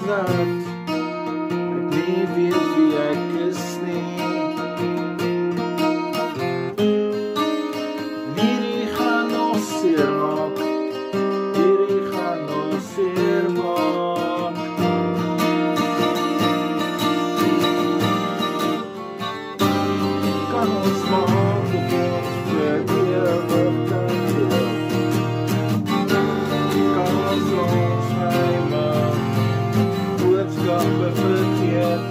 nacht. Ek nie weet wie ek is nie. Hierdie gaan nog seer maak. Hierdie gaan nog seer maak. Kan ons maak op ons vir ewig kan leef. Kan ons geheime boodskappe vergeet.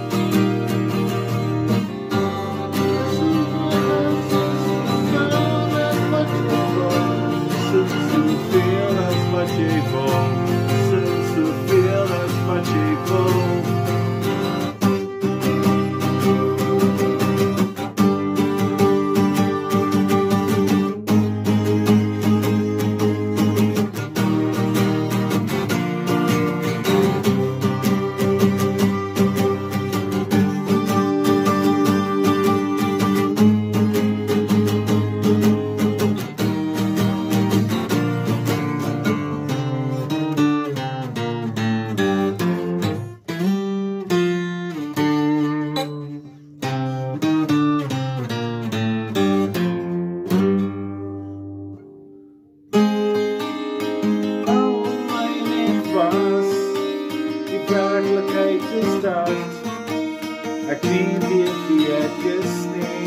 Soveel as wat jy wil. Soveel as wat jy wil. Werkelijkheid is dat ek nie weet wie ek is nie.